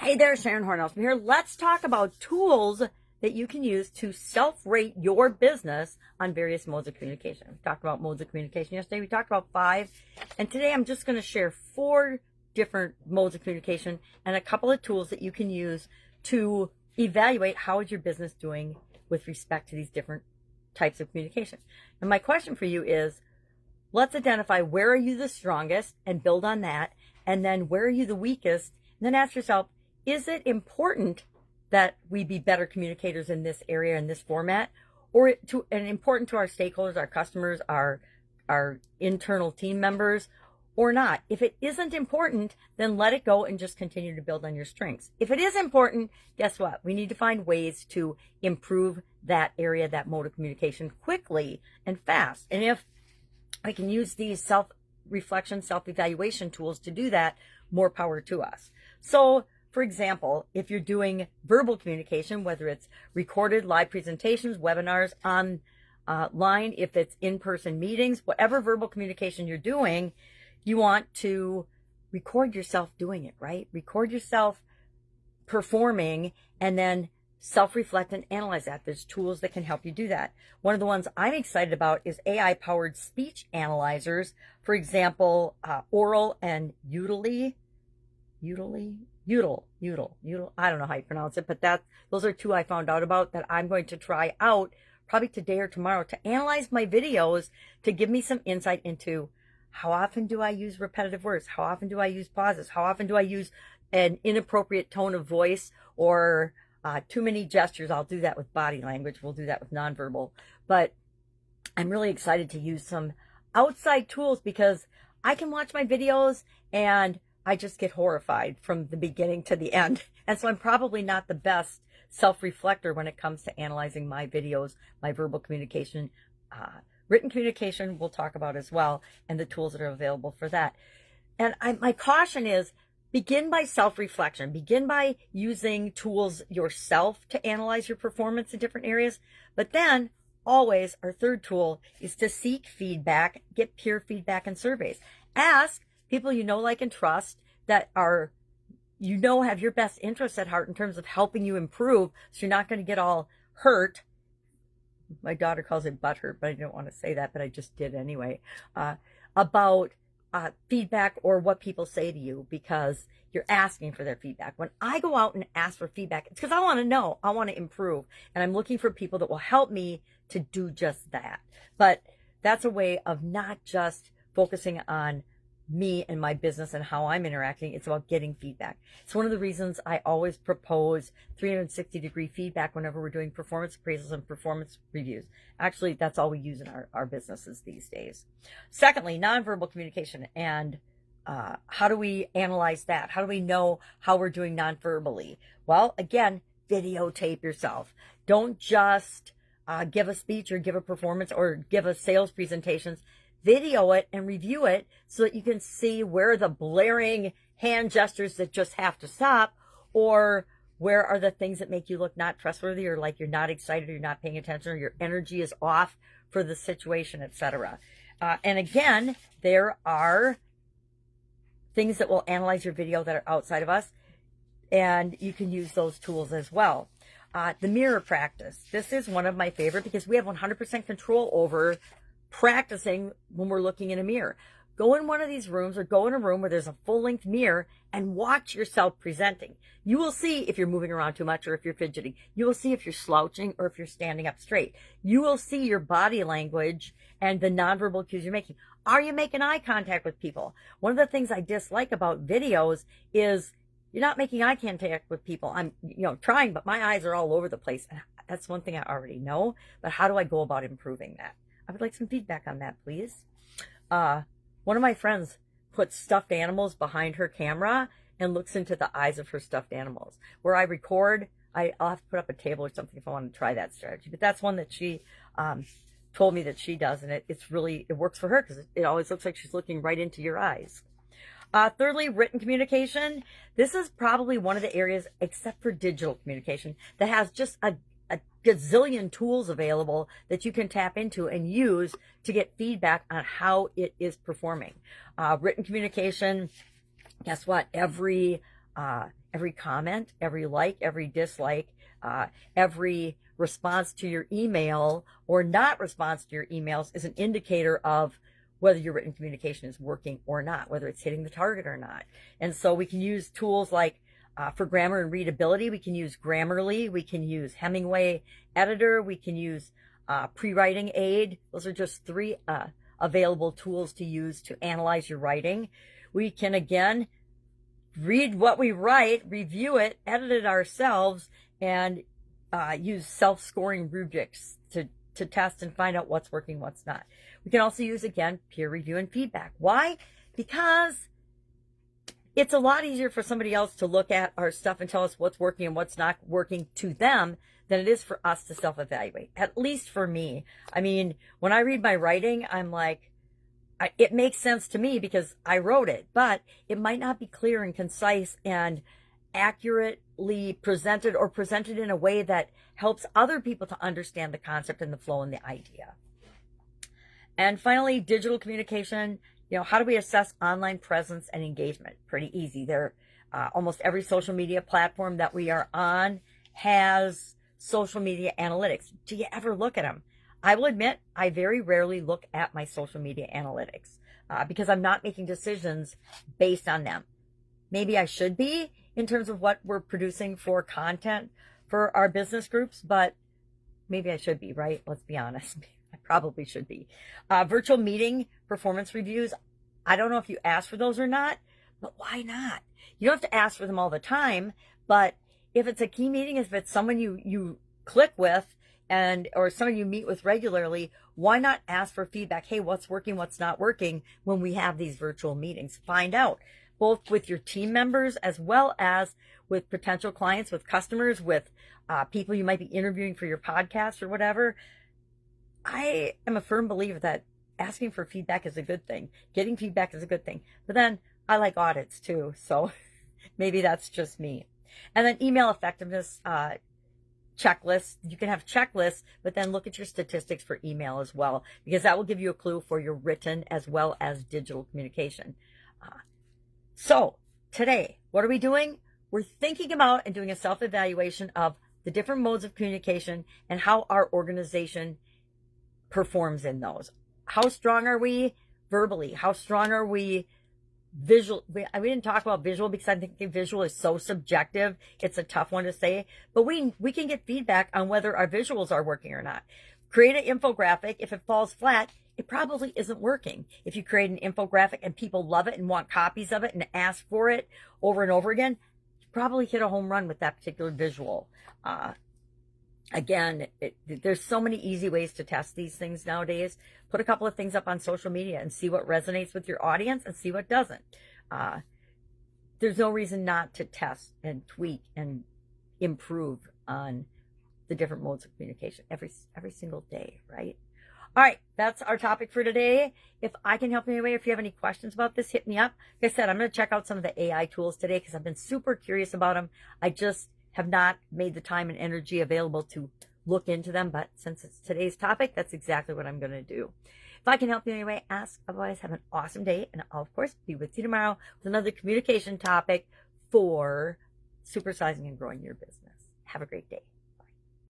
Hey there, Sharon Horne-Ellstrom here. Let's talk about tools that you can use to self-rate your business on various modes of communication. We talked about modes of communication yesterday. We talked about 5. And today I'm just going to share 4 different modes of communication and a couple of tools that you can use to evaluate how is your business doing with respect to these different types of communication. And my question for you is, let's identify where are you the strongest and build on that. And then where are you the weakest? And then ask yourself, is it important that we be better communicators in this area, in this format, or important to our stakeholders, our customers, our internal team members, or not? If it isn't important, then let it go and just continue to build on your strengths. If it is important, guess what? We need to find ways to improve that area, that mode of communication quickly and fast. And if I can use these self-reflection, self-evaluation tools to do that, more power to us. So, for example, if you're doing verbal communication, whether it's recorded live presentations, webinars online, if it's in-person meetings, whatever verbal communication you're doing, you want to record yourself doing it, right? Record yourself performing and then self-reflect and analyze that. There's tools that can help you do that. One of the ones I'm excited about is AI-powered speech analyzers. For example, Oral and Udely. Udel. I don't know how you pronounce it, but those are 2 I found out about that I'm going to try out probably today or tomorrow to analyze my videos to give me some insight into how often do I use repetitive words? How often do I use pauses? How often do I use an inappropriate tone of voice or too many gestures? I'll do that with body language. We'll do that with nonverbal. But I'm really excited to use some outside tools because I can watch my videos and I just get horrified from the beginning to the end. And so I'm probably not the best self-reflector when it comes to analyzing my videos, my verbal communication, written communication we'll talk about as well, and the tools that are available for that. And my caution is begin by self-reflection. Begin by using tools yourself to analyze your performance in different areas. But then always our third tool is to seek feedback, get peer feedback and surveys. Ask people you know, like, and trust that are, have your best interests at heart in terms of helping you improve, so you're not going to get all hurt. My daughter calls it butt hurt, but I don't want to say that, but I just did anyway, about feedback or what people say to you because you're asking for their feedback. When I go out and ask for feedback, it's because I want to know, I want to improve, and I'm looking for people that will help me to do just that. But that's a way of not just focusing on me and my business and how I'm interacting. It's about getting feedback. It's one of the reasons I always propose 360-degree feedback whenever we're doing performance appraisals and performance reviews. Actually, that's all we use in our businesses these days. Secondly, nonverbal communication and how do we analyze that? How do we know how we're doing nonverbally? Well, again, videotape yourself. Don't just give a speech or give a performance or give a sales presentations. Video it and review it so that you can see where the blaring hand gestures that just have to stop, or where are the things that make you look not trustworthy, or like you're not excited, or you're not paying attention, or your energy is off for the situation, etc. And again, there are things that will analyze your video that are outside of us, and you can use those tools as well. The mirror practice. This is one of my favorite because we have 100% control over practicing when we're looking in a mirror. Go in one of these rooms or go in a room where there's a full-length mirror and watch yourself presenting. You will see if you're moving around too much or if you're fidgeting. You will see if you're slouching or if you're standing up straight. You will see your body language and the nonverbal cues you're making. Are you making eye contact with people? One of the things I dislike about videos is you're not making eye contact with people. I'm, trying, but my eyes are all over the place. That's one thing I already know, but how do I go about improving that? I would like some feedback on that, please. One of my friends puts stuffed animals behind her camera and looks into the eyes of her stuffed animals. Where I record, I'll have to put up a table or something if I want to try that strategy. But that's one that she told me that she does, and it works for her because it always looks like she's looking right into your eyes. Thirdly, written communication. This is probably one of the areas, except for digital communication, that has just a gazillion tools available that you can tap into and use to get feedback on how it is performing. Written communication, guess what? Every every comment, every like, every dislike, every response to your email or not response to your emails is an indicator of whether your written communication is working or not, whether it's hitting the target or not. And so we can use tools like for grammar and readability, we can use Grammarly, we can use Hemingway Editor, we can use Pre-Writing Aid. Those are just 3 available tools to use to analyze your writing. We can, again, read what we write, review it, edit it ourselves, and use self-scoring rubrics to test and find out what's working, what's not. We can also use, again, peer review and feedback. Why? Because it's a lot easier for somebody else to look at our stuff and tell us what's working and what's not working to them than it is for us to self-evaluate, at least for me. I mean, when I read my writing, I'm like, it makes sense to me because I wrote it, but it might not be clear and concise and accurately presented or presented in a way that helps other people to understand the concept and the flow and the idea. And finally, digital communication. How do we assess online presence and engagement? Pretty easy. Almost every social media platform that we are on has social media analytics. Do you ever look at them? I will admit, I very rarely look at my social media analytics because I'm not making decisions based on them. Maybe I should be in terms of what we're producing for content for our business groups, but maybe I should be, right? Let's be honest. I probably should be. Virtual meeting performance reviews. I don't know if you ask for those or not, but why not? You don't have to ask for them all the time, but if it's a key meeting, if it's someone you click with or someone you meet with regularly, why not ask for feedback? Hey, what's working, what's not working when we have these virtual meetings? Find out, both with your team members as well as with potential clients, with customers, with people you might be interviewing for your podcast or whatever. I am a firm believer that asking for feedback is a good thing. Getting feedback is a good thing. But then I like audits too, so maybe that's just me. And then email effectiveness checklists. You can have checklists, but then look at your statistics for email as well, because that will give you a clue for your written as well as digital communication. So today, what are we doing? We're thinking about and doing a self-evaluation of the different modes of communication and how our organization performs in those. How strong are we verbally? How strong are we visual? We didn't talk about visual because I think visual is so subjective. It's a tough one to say, but we can get feedback on whether our visuals are working or not. Create an infographic. If it falls flat, it probably isn't working. If you create an infographic and people love it and want copies of it and ask for it over and over again, you probably hit a home run with that particular visual. Again, there's so many easy ways to test these things nowadays. Put a couple of things up on social media and see what resonates with your audience and see what doesn't. There's no reason not to test and tweak and improve on the different modes of communication every single day, right? All right, that's our topic for today. If I can help in any way, if you have any questions about this, hit me up. Like I said, I'm going to check out some of the AI tools today because I've been super curious about them. I just have not made the time and energy available to look into them, but since it's today's topic, that's exactly what I'm going to do. If I can help you in any way, ask. Otherwise, have an awesome day, and I'll, of course, be with you tomorrow with another communication topic for supersizing and growing your business. Have a great day.